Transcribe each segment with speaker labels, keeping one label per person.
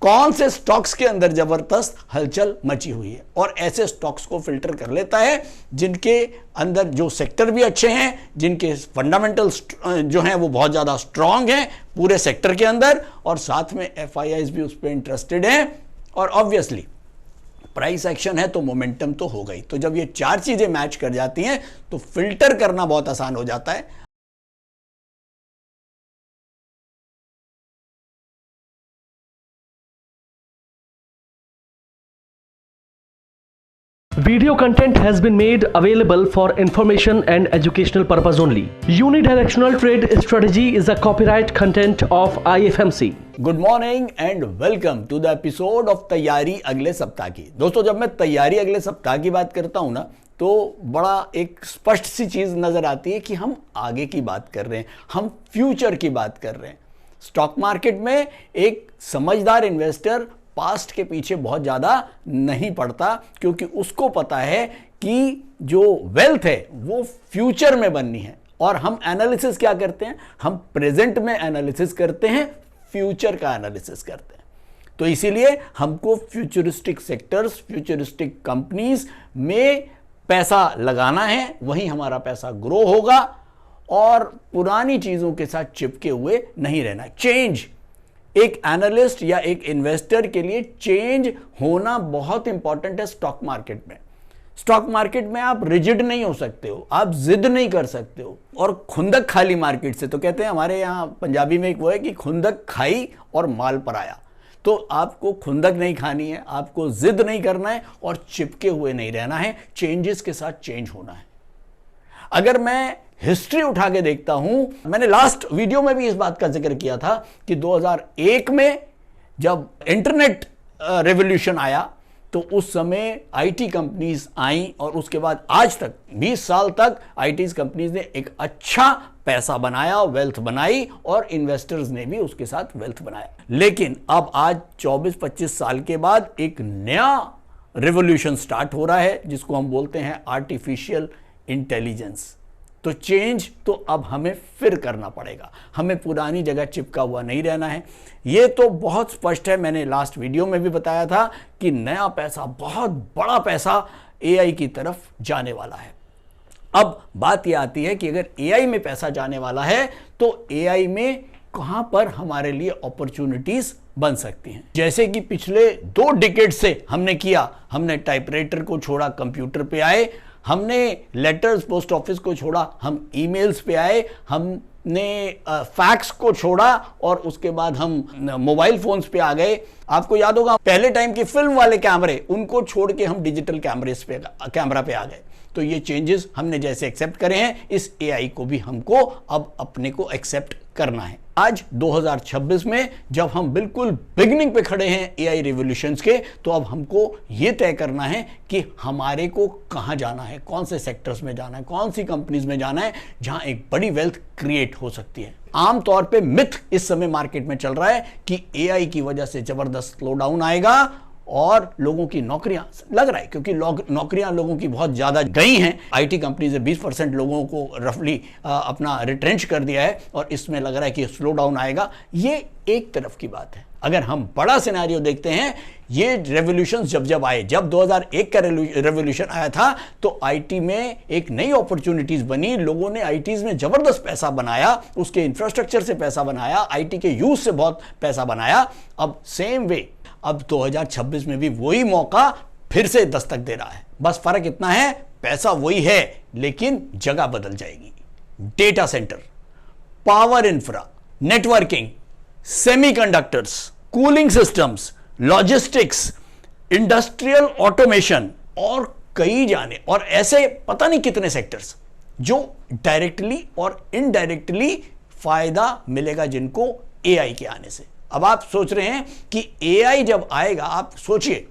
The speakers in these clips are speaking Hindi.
Speaker 1: कौन से स्टॉक्स के अंदर जबरदस्त हलचल मची हुई है, और ऐसे स्टॉक्स को फिल्टर कर लेता है जिनके अंदर जो सेक्टर भी अच्छे हैं, जिनके फंडामेंटल्स जो हैं वो बहुत ज़्यादा स्ट्रांग हैं पूरे सेक्टर के अंदर, और साथ में एफआईआईज भी उस पर इंटरेस्टेड हैं, और ऑब्वियसली प्राइस एक्शन है तो मोमेंटम तो हो गई। तो जब ये चार चीज़ें मैच कर जाती हैं तो फिल्टर करना बहुत आसान हो जाता है।
Speaker 2: Video content has been made available for information and educational purpose only. Unidirectional trade strategy is a copyright content of IFMC.
Speaker 1: Good morning and welcome to the episode of तैयारी अगले सप्ताह की। दोस्तों, जब मैं तैयारी अगले सप्ताह की बात करता हूं ना, तो बड़ा एक स्पष्ट सी चीज नजर आती है कि हम आगे की बात कर रहे हैं, हम फ्यूचर की बात कर रहे हैं। स्टॉक मार्केट में एक समझदार इन्वेस्टर पास्ट के पीछे बहुत ज़्यादा नहीं पड़ता, क्योंकि उसको पता है कि जो वेल्थ है वो फ्यूचर में बननी है। और हम एनालिसिस क्या करते हैं, हम प्रेजेंट में एनालिसिस करते हैं, फ्यूचर का एनालिसिस करते हैं। तो इसीलिए हमको फ्यूचरिस्टिक सेक्टर्स, फ्यूचरिस्टिक कंपनीज में पैसा लगाना है, वहीं हमारा पैसा ग्रो होगा, और पुरानी चीज़ों के साथ चिपके हुए नहीं रहना। चेंज, एक एनालिस्ट या एक इन्वेस्टर के लिए चेंज होना बहुत इंपॉर्टेंट है। स्टॉक मार्केट में, स्टॉक मार्केट में आप रिजिड नहीं हो सकते हो, आप जिद नहीं कर सकते हो, और खुंदक खाली मार्केट से। तो कहते हैं हमारे यहाँ पंजाबी में एक वो है कि खुंदक खाई और माल पर आया। तो आपको खुंदक नहीं खानी है, आपको जिद नहीं करना है, और चिपके हुए नहीं रहना है, चेंजेस के साथ चेंज होना है। अगर मैं हिस्ट्री उठा के देखता हूं, मैंने लास्ट वीडियो में भी इस बात का जिक्र किया था कि 2001 में जब इंटरनेट रेवोल्यूशन आया तो उस समय आईटी कंपनीज आई, और उसके बाद आज तक 20 साल तक आईटी कंपनीज ने एक अच्छा पैसा बनाया, वेल्थ बनाई, और इन्वेस्टर्स ने भी उसके साथ वेल्थ बनाया। लेकिन अब आज 24-25 साल के बाद एक नया रेवोल्यूशन स्टार्ट हो रहा है, जिसको हम बोलते हैं आर्टिफिशियल इंटेलिजेंस। तो चेंज तो अब हमें फिर करना पड़ेगा, हमें पुरानी जगह चिपका हुआ नहीं रहना है। ये तो बहुत स्पष्ट है, मैंने लास्ट वीडियो में भी बताया था कि नया पैसा, बहुत बड़ा पैसा एआई की तरफ जाने वाला है। अब बात यह आती है कि अगर एआई में पैसा जाने वाला है तो एआई में कहां पर हमारे लिए अपॉर्चुनिटीज बन सकती हैं। जैसे कि पिछले 2 डिकेड से हमने किया, हमने टाइपराइटर को छोड़ा, कंप्यूटर पे आए, हमने लेटर्स पोस्ट ऑफिस को छोड़ा, हम ईमेल्स पे आए, हमने फैक्स को छोड़ा, और उसके बाद हम मोबाइल फोन्स पे आ गए। आपको याद होगा पहले टाइम के फिल्म वाले कैमरे, उनको छोड़ के हम डिजिटल कैमरा पे आ गए। तो ये चेंजेस हमने जैसे एक्सेप्ट करे हैं, इस एआई को भी हमको अब अपने को एक्सेप्ट करना है। आज 2026 में जब हम बिल्कुल बिगिनिंग पे खड़े हैं एआई रिवॉल्यूशंस के, तो अब हमको ये तय करना है कि हमारे को कहां जाना है, कौन से सेक्टर्स में जाना है, कौन सी कंपनीज में जाना है जहां एक बड़ी वेल्थ क्रिएट हो सकती है। आमतौर पे मिथ इस समय मार्केट में चल रहा है कि एआई की वजह से जबरदस्त स्लो डाउन आएगा और लोगों की नौकरियां, लग रहा है क्योंकि नौकरियां लोगों की बहुत ज्यादा गई हैं। आईटी कंपनी ने 20% लोगों को रफली अपना रिट्रेंच कर दिया है, और इसमें लग रहा है कि स्लो डाउन आएगा। ये एक तरफ की बात है। अगर हम बड़ा सिनेरियो देखते हैं, ये रेवोल्यूशन जब आए, जब 2001 का रेवोल्यूशन आया था तो आईटी में एक नई अपॉर्चुनिटीज बनी, लोगों ने आईटीज में जबरदस्त पैसा बनाया, उसके इंफ्रास्ट्रक्चर से पैसा बनाया, आईटी के यूज से बहुत पैसा बनाया। अब सेम वे अब 2026 में भी वही मौका फिर से दस्तक दे रहा है। बस फर्क इतना है, पैसा वही है लेकिन जगह बदल जाएगी। Data centre, power infra, networking, semiconductors, cooling systems, logistics, industrial automation, और कई जाने, और ऐसे पता नहीं कितने सेक्टर्स जो डायरेक्टली और इनडायरेक्टली फायदा मिलेगा जिनको एआई के आने से। अब आप सोच रहे हैं कि एआई जब आएगा, आप सोचिए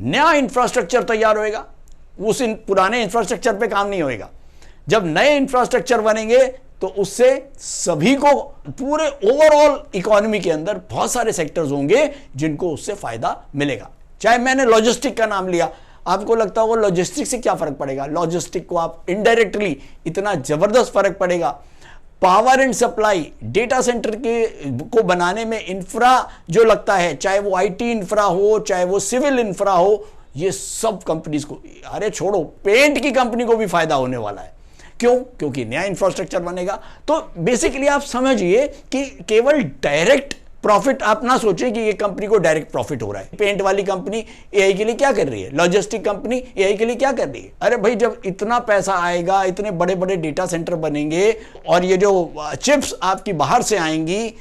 Speaker 1: नया इंफ्रास्ट्रक्चर तैयार होएगा, उस पुराने इंफ्रास्ट्रक्चर पे काम नहीं होएगा। जब नए इंफ्रास्ट्रक्चर बनेंगे तो उससे सभी को, पूरे ओवरऑल इकोनॉमी के अंदर बहुत सारे सेक्टर्स होंगे जिनको उससे फायदा मिलेगा। चाहे मैंने लॉजिस्टिक का नाम लिया, आपको लगता होगा लॉजिस्टिक से क्या फर्क पड़ेगा? लॉजिस्टिक को आप इनडायरेक्टली इतना जबरदस्त फर्क पड़ेगा। Power and supply, data centre के को बनाने में इंफ्रा जो लगता है, चाहे वो आईटी इंफ्रा हो, चाहे वो सिविल इंफ्रा हो, ये सब कंपनीज को, अरे छोड़ो, पेंट की कंपनी को भी फायदा होने वाला है। क्यों? क्योंकि नया इंफ्रास्ट्रक्चर बनेगा। तो बेसिकली आप समझिए कि केवल डायरेक्ट प्रॉफिट आप ना सोचें कि ये कंपनी को डायरेक्ट प्रॉफिट हो रहा है। पेंट वाली कंपनी एआई के लिए क्या कर रही है, लॉजिस्टिक कंपनी एआई के लिए क्या कर रही है? अरे भाई, जब इतना पैसा आएगा, इतने बड़े बड़े डेटा सेंटर बनेंगे और ये जो चिप्स आपकी बाहर से आएंगी,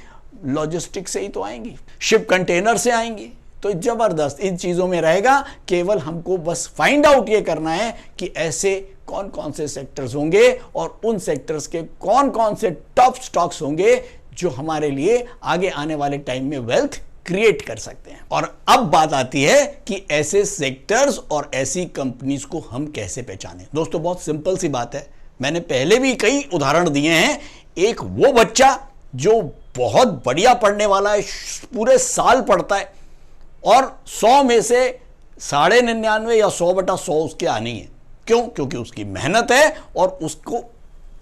Speaker 1: लॉजिस्टिक से ही तो आएंगी, शिप कंटेनर से आएंगी, तो जबरदस्त इन चीजों में रहेगा। केवल हमको बस फाइंड आउट ये करना है कि ऐसे कौन कौन से सेक्टर्स होंगे और उन सेक्टर्स के कौन कौन से टॉप स्टॉक्स होंगे जो हमारे लिए आगे आने वाले टाइम में वेल्थ क्रिएट कर सकते हैं। और अब बात आती है कि ऐसे सेक्टर्स और ऐसी कंपनीज को हम कैसे पहचानें। दोस्तों, बहुत सिंपल सी बात है, मैंने पहले भी कई उदाहरण दिए हैं। एक वो बच्चा जो बहुत बढ़िया पढ़ने वाला है, पूरे साल पढ़ता है और 100 में से 99.5 या 100/100 उसके आनी है। क्यों? क्योंकि उसकी मेहनत है और उसको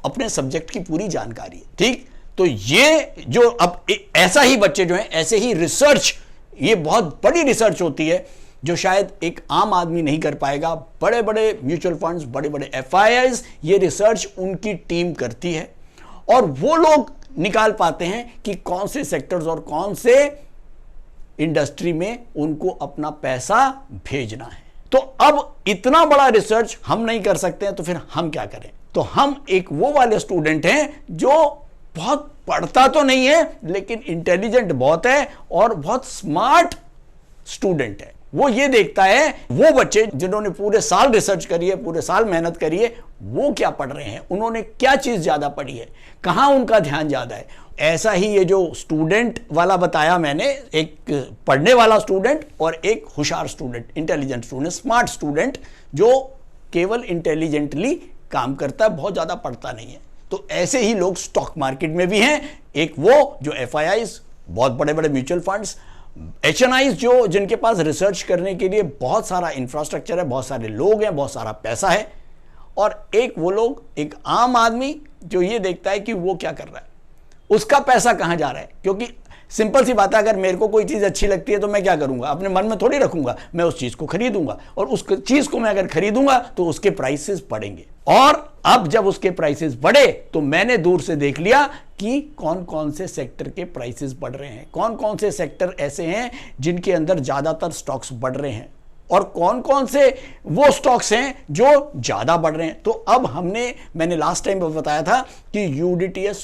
Speaker 1: अपने सब्जेक्ट की पूरी जानकारी है। ठीक, तो ये जो अब ऐसा ही बच्चे जो हैं, ऐसे ही रिसर्च, ये बहुत बड़ी रिसर्च होती है जो शायद एक आम आदमी नहीं कर पाएगा। बड़े बड़े म्यूचुअल फंड्स, बड़े बड़े एफआईआईज, ये रिसर्च उनकी टीम करती है और वो लोग निकाल पाते हैं कि कौन से सेक्टर्स और कौन से इंडस्ट्री में उनको अपना पैसा भेजना है। तो अब इतना बड़ा रिसर्च हम नहीं कर सकते हैं, तो फिर हम क्या करें? तो हम एक वो वाले स्टूडेंट हैं जो बहुत पढ़ता तो नहीं है लेकिन इंटेलिजेंट बहुत है और बहुत स्मार्ट स्टूडेंट है। वो ये देखता है वो बच्चे जिन्होंने पूरे साल रिसर्च करी है, पूरे साल मेहनत करी है, वो क्या पढ़ रहे हैं, उन्होंने क्या चीज ज्यादा पढ़ी है, कहां उनका ध्यान ज्यादा है। ऐसा ही ये जो स्टूडेंट वाला बताया मैंने, एक पढ़ने वाला स्टूडेंट और एक होशियार student, intelligent student, smart student जो केवल इंटेलिजेंटली काम करता है, बहुत ज्यादा पढ़ता नहीं है। तो ऐसे ही लोग स्टॉक मार्केट में भी हैं। एक वो जो एफआईआईज, बहुत बड़े बड़े म्यूचुअल फंड्स, एचएनआईज जो जिनके पास रिसर्च करने के लिए बहुत सारा इंफ्रास्ट्रक्चर है, बहुत सारे लोग हैं, बहुत सारा पैसा है, और एक वो लोग, एक आम आदमी जो ये देखता है कि वो क्या कर रहा है, उसका पैसा कहां जा रहा है। क्योंकि सिंपल सी बात है, अगर मेरे को कोई चीज अच्छी लगती है तो मैं क्या करूंगा, अपने मन में थोड़ी रखूंगा, मैं उस चीज को खरीदूंगा और उस चीज को मैं अगर खरीदूंगा तो उसके प्राइसेस बढ़ेंगे। और अब जब उसके प्राइसेस बढ़े तो मैंने दूर से देख लिया कि कौन कौन से सेक्टर के प्राइसेस बढ़ रहे हैं, कौन कौन से सेक्टर ऐसे हैं जिनके अंदर ज्यादातर स्टॉक्स बढ़ रहे हैं और कौन कौन से वो स्टॉक्स हैं जो ज्यादा बढ़ रहे हैं। तो अब मैंने लास्ट टाइम बताया था कि यूडीटीएस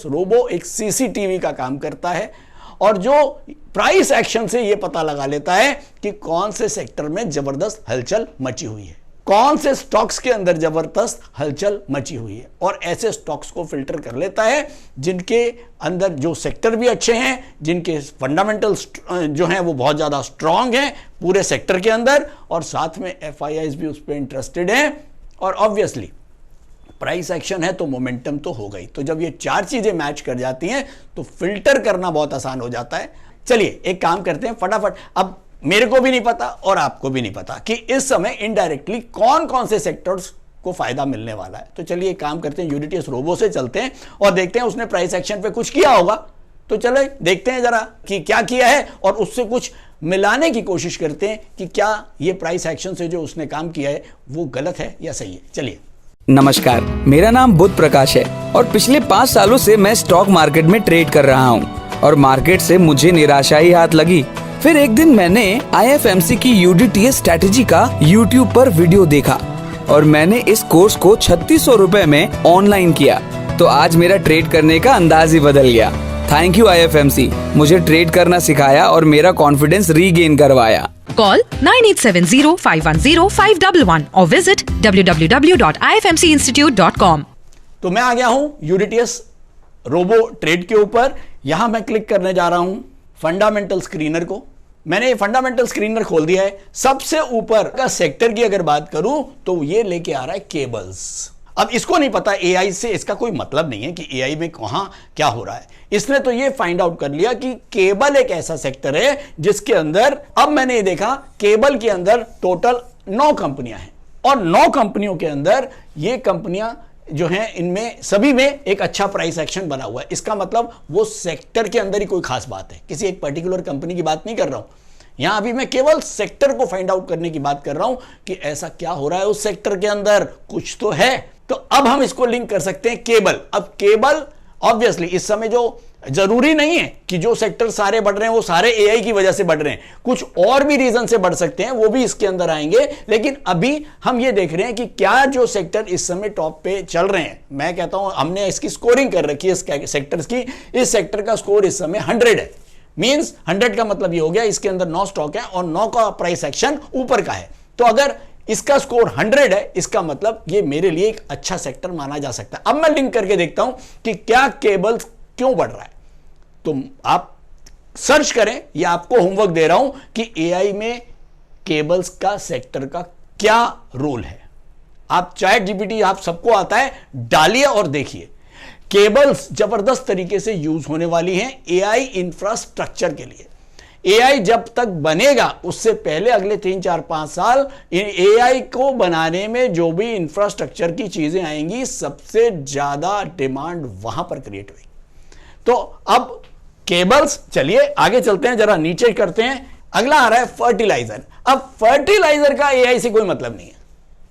Speaker 1: रोबो एक सीसीटीवी का काम करता है और जो प्राइस एक्शन से ये पता लगा लेता है कि कौन से सेक्टर में जबरदस्त हलचल मची हुई है, कौन से स्टॉक्स के अंदर जबरदस्त हलचल मची हुई है, और ऐसे स्टॉक्स को फिल्टर कर लेता है जिनके अंदर जो सेक्टर भी अच्छे हैं, जिनके फंडामेंटल्स जो हैं वो बहुत ज्यादा स्ट्रांग हैं पूरे सेक्टर के अंदर, और साथ में एफआईआईज भी उस पर इंटरेस्टेड हैं, और ऑब्वियसली प्राइस एक्शन है तो मोमेंटम तो हो गई। तो जब ये चार चीजें मैच कर जाती हैं तो फिल्टर करना बहुत आसान हो जाता है। चलिए एक काम करते हैं फटाफट। अब मेरे को भी नहीं पता और आपको भी नहीं पता कि इस समय इनडायरेक्टली कौन कौन से सेक्टर्स को फायदा मिलने वाला है। तो चलिए एक काम करते हैं, यूडीटीएस रोबो से चलते हैं और देखते हैं उसने प्राइस एक्शन पे कुछ किया होगा। तो चलो देखते हैं जरा कि क्या किया है और उससे कुछ मिलाने की कोशिश करते हैं कि क्या ये प्राइस एक्शन से जो उसने काम किया है वो गलत है या सही है। चलिए।
Speaker 3: नमस्कार, मेरा नाम बुध प्रकाश है और पिछले 5 सालों से मैं स्टॉक मार्केट में ट्रेड कर रहा हूँ और मार्केट से मुझे निराशा ही हाथ लगी। फिर एक दिन मैंने IFMC की यूडीटीएस स्ट्रैटेजी का YouTube पर वीडियो देखा और मैंने इस कोर्स को 3600 रुपए में ऑनलाइन किया। तो आज मेरा ट्रेड करने का अंदाज ही बदल गया। थैंक यू IFMC, मुझे ट्रेड करना सिखाया और मेरा कॉन्फिडेंस रीगेन करवाया।
Speaker 4: Call 9870-510-511 or visit www.ifmcinstitute.com।
Speaker 1: तो मैं आ गया हूं यूडीटीएस रोबो ट्रेड के ऊपर। यहां मैं क्लिक करने जा रहा हूं फंडामेंटल स्क्रीनर को। मैंने ये फंडामेंटल स्क्रीनर खोल दिया है। सबसे ऊपर का सेक्टर की अगर बात करूं तो ये लेके आ रहा है केबल्स। अब इसको नहीं पता एआई से, इसका कोई मतलब नहीं है कि एआई में कहां क्या हो रहा है। इसने तो ये फाइंड आउट कर लिया कि केबल एक ऐसा सेक्टर है जिसके अंदर, अब मैंने ये देखा केबल के अंदर टोटल 9 कंपनियां हैं और 9 कंपनियों के अंदर ये कंपनियां जो हैं इनमें सभी में एक अच्छा प्राइस एक्शन बना हुआ है। इसका मतलब वो सेक्टर के अंदर ही कोई खास बात है, किसी एक पर्टिकुलर कंपनी की बात नहीं कर रहा हूं यहां। अभी मैं केवल सेक्टर को फाइंड आउट करने की बात कर रहा हूं कि ऐसा क्या हो रहा है उस सेक्टर के अंदर, कुछ तो है। तो अब हम इसको लिंक कर सकते हैं केबल। अब केबल ऑब्वियसली इस समय जो जरूरी नहीं है कि जो सेक्टर सारे बढ़ रहे हैं वो सारे एआई की वजह से बढ़ रहे हैं, कुछ और भी रीजन से बढ़ सकते हैं, वो भी इसके अंदर आएंगे। लेकिन अभी हम ये देख रहे हैं कि क्या जो सेक्टर इस समय टॉप पे चल रहे हैं, मैं कहता हूं हमने इसकी स्कोरिंग कर रखी है इस सेक्टर्स की। इस सेक्टर का स्कोर इस समय 100 है। मींस 100 का मतलब ये हो गया इसके अंदर 9 स्टॉक है और 9 का प्राइस एक्शन ऊपर का है। तो अगर इसका स्कोर 100 है, इसका मतलब ये मेरे लिए एक अच्छा सेक्टर माना जा सकता है। अब मैं लिंक करके देखता हूं कि क्या केबल्स क्यों बढ़ रहा है। तो आप सर्च करें, या आपको होमवर्क दे रहा हूं कि एआई में केबल्स का सेक्टर का क्या रोल है। आप चैट जीपीटी आप सबको आता है, डालिए और देखिए। केबल्स जबरदस्त तरीके से यूज होने वाली हैं एआई इंफ्रास्ट्रक्चर के लिए। एआई जब तक बनेगा उससे पहले अगले 3, 4, 5 साल एआई को बनाने में जो भी इंफ्रास्ट्रक्चर की चीजें आएंगी, सबसे ज्यादा डिमांड वहां पर क्रिएट हुई। तो अब केबल्स, चलिए आगे चलते हैं, जरा नीचे करते हैं। अगला आ रहा है फर्टिलाइजर। अब फर्टिलाइजर का एआई से कोई मतलब नहीं है,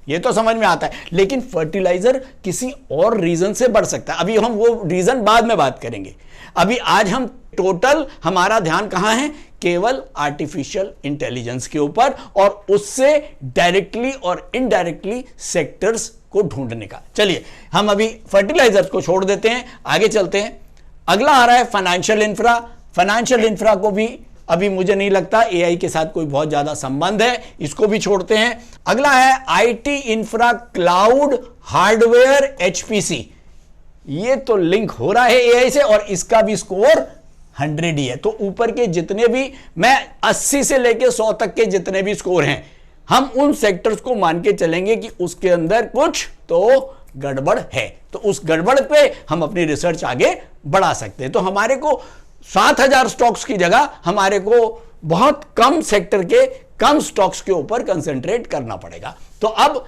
Speaker 1: ये तो समझ में आता है, लेकिन फर्टिलाइजर किसी और रीजन से बढ़ सकता है। अभी हम वो रीजन बाद में बात करेंगे। अभी आज हम टोटल हमारा ध्यान कहां है, केवल आर्टिफिशियल इंटेलिजेंस के ऊपर और उससे डायरेक्टली और इनडायरेक्टली सेक्टर्स को ढूंढने का। चलिए हम अभी फर्टिलाइजर को छोड़ देते हैं, आगे चलते हैं। अगला आ रहा है फाइनेंशियल इंफ्रा। फाइनेंशियल इंफ्रा को भी अभी मुझे नहीं लगता एआई के साथ कोई बहुत ज्यादा संबंध है, इसको भी छोड़ते हैं। अगला है IT infra, cloud, hardware, HPC. ये तो लिंक हो रहा है एआई से और इसका भी स्कोर 100 ही है। तो ऊपर के जितने भी, मैं 80 से लेके 100 तक के जितने भी स्कोर हैं, हम उन सेक्टर्स को मान के चलेंगे कि उसके अंदर कुछ तो गड़बड़ है। तो उस गड़बड़ पे हम अपनी रिसर्च आगे बढ़ा सकते हैं। तो हमारे को 7000 स्टॉक्स की जगह हमारे को बहुत कम सेक्टर के कम स्टॉक्स के ऊपर कंसंट्रेट करना पड़ेगा। तो अब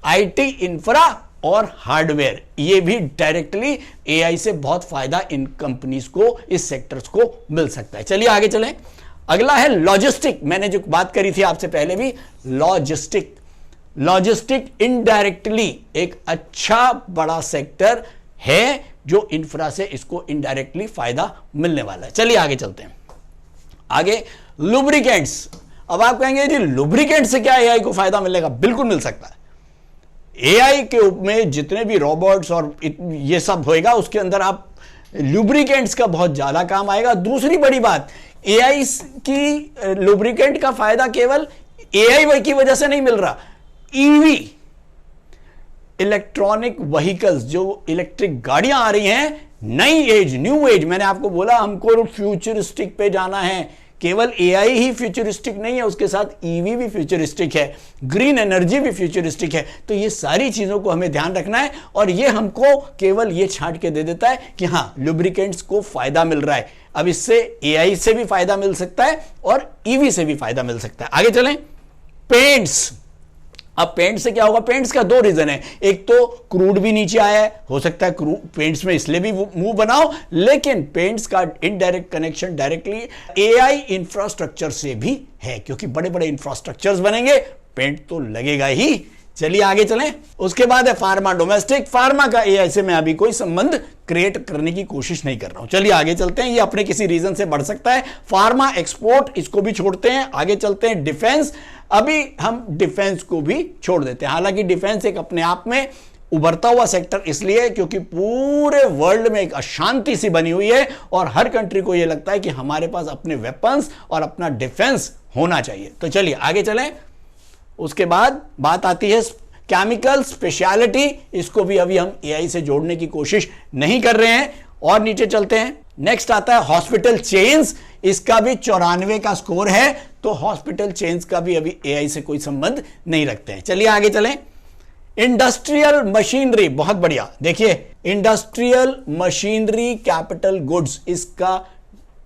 Speaker 1: आईटी इंफ्रा और हार्डवेयर, ये भी डायरेक्टली एआई से बहुत फायदा इन कंपनीज को, इस सेक्टर्स को मिल सकता है। चलिए आगे चलें। अगला है लॉजिस्टिक। मैंने जो बात करी थी आपसे पहले भी, लॉजिस्टिक इनडायरेक्टली एक अच्छा बड़ा सेक्टर है जो इंफ्रा से इसको इनडायरेक्टली फायदा मिलने वाला है। चलिए आगे चलते हैं। आगे लुब्रिकेंट्स। अब आप कहेंगे जी लुब्रिकेंट से क्या एआई को फायदा मिलेगा? बिल्कुल मिल सकता है। एआई के में जितने भी रोबोट्स और ये सब होएगा, उसके अंदर आप लुब्रिकेंट्स का बहुत ज्यादा काम आएगा। दूसरी बड़ी बात, एआई की लुब्रिकेंट का फायदा केवल एआई की वजह से नहीं मिल रहा। ईवी, इलेक्ट्रॉनिक व्हीकल्स, जो इलेक्ट्रिक गाड़ियां आ रही हैं, नई एज, न्यू एज। मैंने आपको बोला हमको फ्यूचरिस्टिक पे जाना है। केवल एआई ही फ्यूचरिस्टिक नहीं है, उसके साथ ईवी भी फ्यूचरिस्टिक है, ग्रीन एनर्जी भी फ्यूचरिस्टिक है। तो ये सारी चीजों को हमें ध्यान रखना है और ये हमको केवल ये छांट के दे देता है कि हाँ लुब्रिकेंट्स को फायदा मिल रहा है। अब इससे एआई से भी फायदा मिल सकता है और ईवी से भी फायदा मिल सकता है। आगे चलें। पेंट्स। अब पेंट से क्या होगा? पेंट्स का 2 रीजन है। एक तो क्रूड भी नीचे आया है, हो सकता है क्रूड पेंट्स में इसलिए भी मुंह बनाओ, लेकिन पेंट्स का indirect connection directly AI infrastructure से भी है, क्योंकि बड़े बड़े इंफ्रास्ट्रक्चर्स बनेंगे, पेंट तो लगेगा ही। चलिए आगे चलें। उसके बाद है फार्मा डोमेस्टिक। फार्मा का एआई से मैं अभी कोई संबंध क्रिएट करने की कोशिश नहीं कर रहा हूं। चलिए आगे चलते हैं। ये अपने किसी रीजन से बढ़ सकता है। फार्मा, एक्सपोर्ट, इसको भी छोड़ते हैं। आगे चलते हैं डिफेंस। अभी हम डिफेंस को भी छोड़ देते हैं। हालांकि डिफेंस एक अपने आप में उभरता हुआ सेक्टर इसलिए है क्योंकि पूरे वर्ल्ड में एक अशांति सी बनी हुई है और हर कंट्री को यह लगता है कि हमारे पास अपने वेपन्स और अपना डिफेंस होना चाहिए। तो चलिए आगे चलें। उसके बाद बात आती है केमिकल स्पेशलिटी। इसको भी अभी हम एआई से जोड़ने की कोशिश नहीं कर रहे हैं। और नीचे चलते हैं। नेक्स्ट आता है हॉस्पिटल चेन्स। इसका भी 94 का स्कोर है। तो हॉस्पिटल चेन्स का भी अभी एआई से कोई संबंध नहीं रखते हैं। चलिए आगे चलें। इंडस्ट्रियल मशीनरी, बहुत बढ़िया। देखिए इंडस्ट्रियल मशीनरी कैपिटल गुड्स, इसका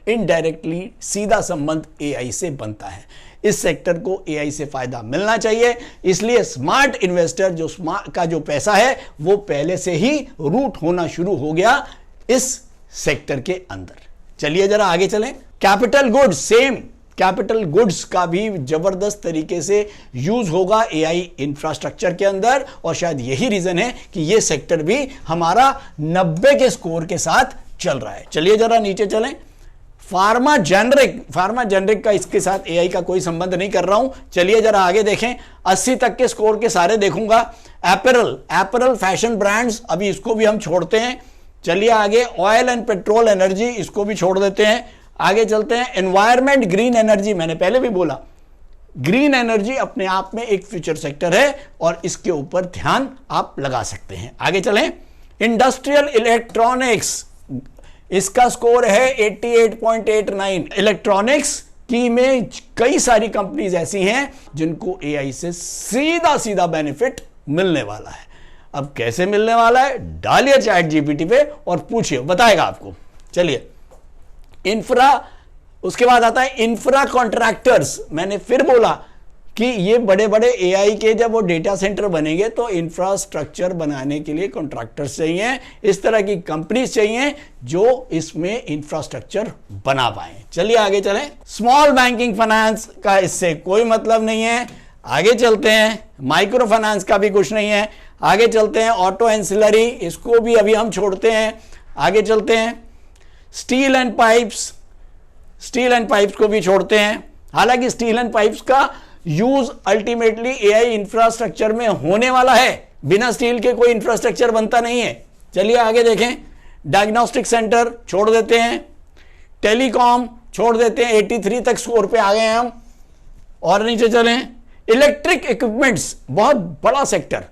Speaker 1: इनडायरेक्टली सीधा संबंध एआई से बनता है। इस सेक्टर को एआई से फायदा मिलना चाहिए, इसलिए स्मार्ट इन्वेस्टर जो स्मार्ट का जो पैसा है वो पहले से ही रूट होना शुरू हो गया इस सेक्टर के अंदर। चलिए जरा आगे चलें। Capital goods, same capital goods का भी जबरदस्त तरीके से यूज होगा एआई इंफ्रास्ट्रक्चर के अंदर, और शायद यही रीजन है कि यह सेक्टर भी हमारा 90 के स्कोर के साथ चल रहा है। चलिए जरा नीचे चलें। फार्मा जेनरिक का इसके साथ एआई का कोई संबंध नहीं कर रहा हूं। चलिए जरा आगे देखें। 80 तक के स्कोर के सारे देखूंगा। एपरल फैशन ब्रांड्स, अभी इसको भी हम छोड़ते हैं। चलिए आगे। ऑयल एंड पेट्रोल एनर्जी, इसको भी छोड़ देते हैं। आगे चलते हैं। एनवायरमेंट, ग्रीन एनर्जी, मैंने पहले भी बोला ग्रीन एनर्जी अपने आप में एक फ्यूचर सेक्टर है और इसके ऊपर ध्यान आप लगा सकते हैं। आगे चलें। इंडस्ट्रियल इलेक्ट्रॉनिक्स, इसका स्कोर है 88.89। इलेक्ट्रॉनिक्स की में कई सारी कंपनीज ऐसी हैं जिनको एआई से सीधा सीधा बेनिफिट मिलने वाला है। अब कैसे मिलने वाला है, डालिए चैट जीपीटी पे और पूछिए, बताएगा आपको। चलिए इंफ्रा, उसके बाद आता है इंफ्रा कॉन्ट्रैक्टर्स। मैंने फिर बोला कि ये बड़े बड़े एआई के जब वो डेटा सेंटर बनेंगे तो इंफ्रास्ट्रक्चर बनाने के लिए कॉन्ट्रैक्टर्स चाहिए, इस तरह की कंपनीज चाहिए जो इसमें इंफ्रास्ट्रक्चर बना पाए। चलिए आगे चलें। स्मॉल बैंकिंग फाइनेंस का इससे कोई मतलब नहीं है। आगे चलते हैं। माइक्रो फाइनेंस का भी कुछ नहीं है। आगे चलते हैं। ऑटो एंसिलरी, इसको भी अभी हम छोड़ते हैं। आगे चलते हैं। स्टील एंड पाइप्स को भी छोड़ते हैं। हालांकि स्टील एंड पाइप्स का यूज अल्टीमेटली एआई इंफ्रास्ट्रक्चर में होने वाला है, बिना स्टील के कोई इंफ्रास्ट्रक्चर बनता नहीं है। चलिए आगे देखें। डायग्नोस्टिक सेंटर छोड़ देते हैं। टेलीकॉम छोड़ देते हैं। 83 तक स्कोर पे आ गए हैं हम। और नीचे चलें। इलेक्ट्रिक इक्विपमेंट्स, बहुत बड़ा सेक्टर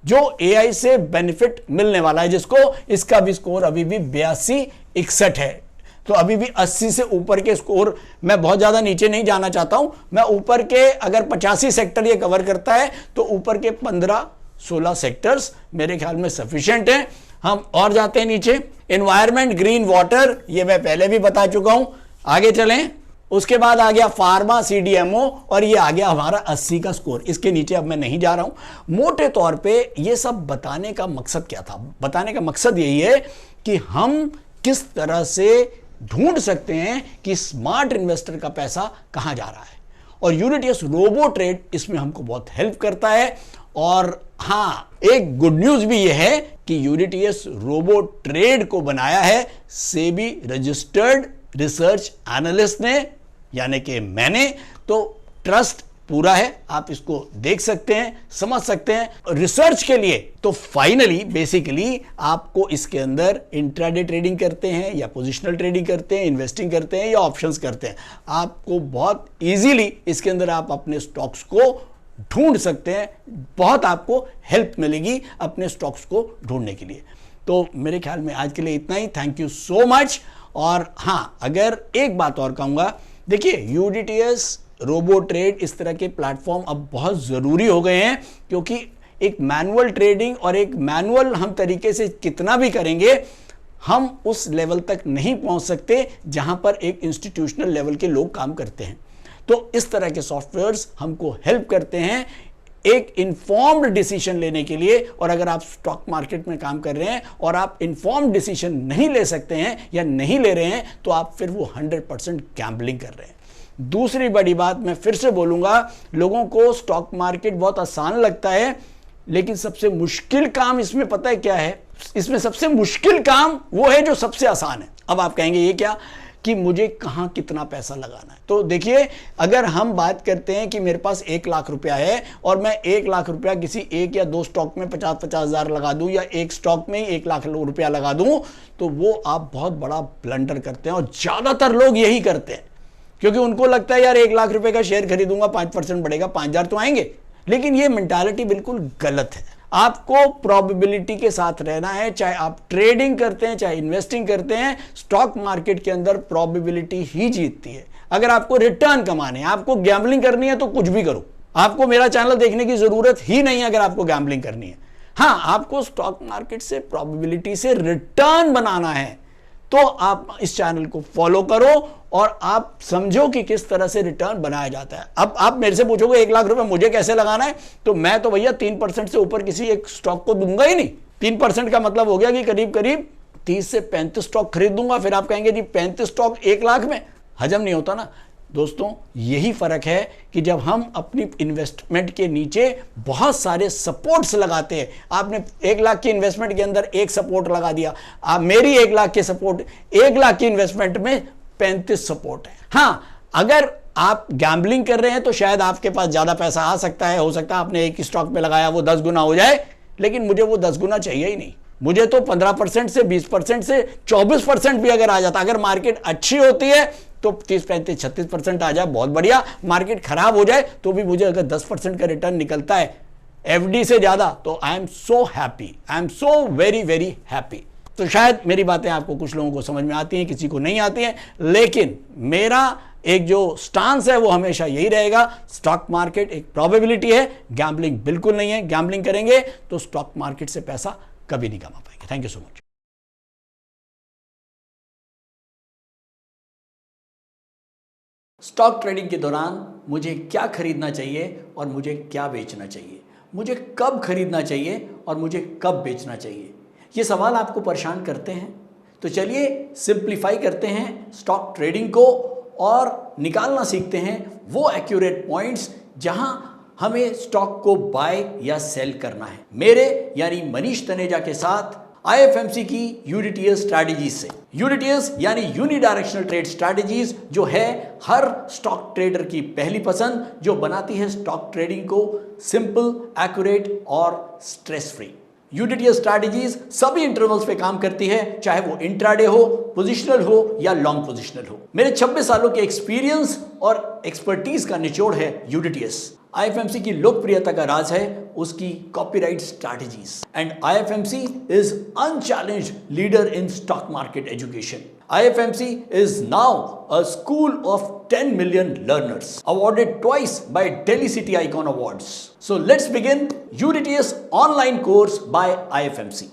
Speaker 1: जो एआई से बेनिफिट मिलने वाला है, जिसको इसका भी स्कोर अभी भी 82-61 है। तो अभी भी 80 से ऊपर के स्कोर, मैं बहुत ज्यादा नीचे नहीं जाना चाहता हूं। मैं ऊपर के अगर 85 सेक्टर ये कवर करता है तो ऊपर के 15-16 सेक्टर्स मेरे ख्याल में सफिशिएंट हैं। हम और जाते हैं नीचे। एनवायरमेंट, ग्रीन वाटर, ये मैं पहले भी बता चुका हूं। आगे चलें। उसके बाद आ गया फार्मा, सीडीएमओ, और ये आ गया हमारा 80 का स्कोर। इसके नीचे अब मैं नहीं जा रहा हूं। मोटे तौर पे ये सब बताने का मकसद क्या था? बताने का मकसद यही है कि हम किस तरह से ढूंढ सकते हैं कि स्मार्ट इन्वेस्टर का पैसा कहां जा रहा है, और यूनिटीएस रोबो ट्रेड इसमें हमको बहुत हेल्प करता है। और हां, एक गुड न्यूज भी यह है कि यूनिटीएस रोबो ट्रेड को बनाया है सेबी रजिस्टर्ड रिसर्च एनालिस्ट ने, यानी कि मैंने। तो ट्रस्ट पूरा है, आप इसको देख सकते हैं, समझ सकते हैं। रिसर्च के लिए तो फाइनली बेसिकली आपको इसके अंदर इंट्राडे ट्रेडिंग करते हैं या पोजिशनल ट्रेडिंग करते हैं, इन्वेस्टिंग करते हैं या ऑप्शंस करते हैं, आपको बहुत इजीली इसके अंदर आप अपने स्टॉक्स को ढूंढ सकते हैं। बहुत आपको हेल्प मिलेगी अपने स्टॉक्स को ढूंढने के लिए। तो मेरे ख्याल में आज के लिए इतना ही। Thank you so much. और हाँ, अगर एक बात और कहूँगा, देखिए यूनिटीएस रोबो ट्रेड इस तरह के प्लेटफॉर्म अब बहुत ज़रूरी हो गए हैं, क्योंकि एक मैनुअल ट्रेडिंग और एक मैनुअल हम तरीके से कितना भी करेंगे, हम उस लेवल तक नहीं पहुंच सकते जहां पर एक इंस्टीट्यूशनल लेवल के लोग काम करते हैं। तो इस तरह के सॉफ्टवेयर्स हमको हेल्प करते हैं एक इन्फॉर्म्ड डिसीजन लेने के लिए। और अगर आप स्टॉक मार्केट में काम कर रहे हैं और आप इन्फॉर्म्ड डिसीजन नहीं ले सकते हैं या नहीं ले रहे हैं, तो आप फिर वो 100% गैम्बलिंग कर रहे हैं। दूसरी बड़ी बात मैं फिर से बोलूंगा, लोगों को स्टॉक मार्केट बहुत आसान लगता है, लेकिन सबसे मुश्किल काम इसमें पता है क्या है? इसमें सबसे मुश्किल काम वो है जो सबसे आसान है। अब आप कहेंगे ये क्या, कि मुझे कहां कितना पैसा लगाना है। तो देखिए, अगर हम बात करते हैं कि मेरे पास 1 लाख रुपया है और मैं 1 लाख रुपया किसी एक या दो स्टॉक में 50-50 हज़ार लगा दूं, या एक स्टॉक में ही 1 लाख रुपया लगा दूं, तो वो आप बहुत बड़ा ब्लंडर करते हैं। और ज्यादातर लोग यही करते हैं, क्योंकि उनको लगता है यार 1 लाख रुपए का शेयर खरीदूंगा, 5% बढ़ेगा, 5,000 तो आएंगे। लेकिन ये मेंटालिटी बिल्कुल गलत है। आपको प्रोबेबिलिटी के साथ रहना है, चाहे आप ट्रेडिंग करते हैं चाहे इन्वेस्टिंग करते हैं। स्टॉक मार्केट के अंदर प्रोबेबिलिटी ही जीतती है। अगर आपको रिटर्न कमाने हैं, आपको गैम्बलिंग करनी है, तो कुछ भी करो, आपको मेरा चैनल देखने की जरूरत ही नहीं है। अगर आपको गैम्बलिंग करनी है, हाँ, आपको स्टॉक मार्केट से प्रोबेबिलिटी से रिटर्न बनाना है, तो आप इस चैनल को फॉलो करो और आप समझो कि किस तरह से रिटर्न बनाया जाता है। अब आप मेरे से पूछोगे 1 लाख रुपए मुझे कैसे लगाना है, तो मैं तो भैया 3% से ऊपर किसी एक स्टॉक को दूंगा ही नहीं। 3% का मतलब हो गया कि करीब करीब 30 से 35 स्टॉक खरीद दूंगा। फिर आप कहेंगे जी 35 स्टॉक 1 लाख में, हजम नहीं होता ना दोस्तों। यही फर्क है कि जब हम अपनी इन्वेस्टमेंट के नीचे बहुत सारे सपोर्ट्स लगाते हैं। आपने 1 लाख की इन्वेस्टमेंट के अंदर एक सपोर्ट लगा दिया, आप मेरी 1 लाख के सपोर्ट, 1 लाख की इन्वेस्टमेंट में 35 सपोर्ट है। हाँ, अगर आप गैम्बलिंग कर रहे हैं तो शायद आपके पास ज्यादा पैसा आ सकता है, हो सकता है आपने एक स्टॉक में लगाया वो 10 गुना हो जाए, लेकिन मुझे वो 10 गुना चाहिए ही नहीं। मुझे तो 15% से 20% से 24% भी अगर आ जाता, अगर मार्केट अच्छी होती है तो 30, 35, 36% आ जाए, बहुत बढ़िया। मार्केट खराब हो जाए तो भी मुझे अगर 10% का रिटर्न निकलता है एफडी से ज्यादा, तो I am so happy, I am so very very happy. तो शायद मेरी बातें आपको कुछ लोगों को समझ में आती हैं, किसी को नहीं आती हैं, लेकिन मेरा एक जो स्टांस है वो हमेशा यही रहेगा, स्टॉक मार्केट एक प्रोबेबिलिटी है, गैम्बलिंग बिल्कुल नहीं है। गैम्बलिंग करेंगे तो स्टॉक मार्केट से पैसा कभी नहीं कमा पाएंगे। Thank you so much. Stock trading के दौरान मुझे क्या खरीदना चाहिए और मुझे क्या बेचना चाहिए, मुझे कब खरीदना चाहिए और मुझे कब बेचना चाहिए, ये सवाल आपको परेशान करते हैं। तो चलिए सिंप्लीफाई करते हैं स्टॉक ट्रेडिंग को और निकालना सीखते हैं वो एक्यूरेट पॉइंट्स जहां हमें स्टॉक को बाय या सेल करना है। मेरे यानी मनीष तनेजा के साथ IFMC की यूनिटीएस स्ट्रैटेजीज से। यूनिटीएस यानी यूनिडायरेक्शनल ट्रेड स्ट्रैटेजीज, जो है हर स्टॉक ट्रेडर की पहली पसंद, जो बनाती है स्टॉक ट्रेडिंग को सिंपल, एक्यूरेट और स्ट्रेस फ्री। यूनिटीएस स्ट्रैटेजीज सभी इंटरवल्स पे काम करती है, चाहे वो इंट्राडे हो, पोजिशनल हो या लॉन्ग पोजिशनल हो। मेरे 26 सालों के एक्सपीरियंस और एक्सपर्टीज का निचोड़ है यूनिटीएस। IFMC की लोकप्रियता का राज है उसकी copyright strategies, and IFMC is unchallenged leader in stock market education. IFMC is now a school of 10 million learners, awarded twice by Delhi City Icon Awards. So let's begin UDTS online course by IFMC.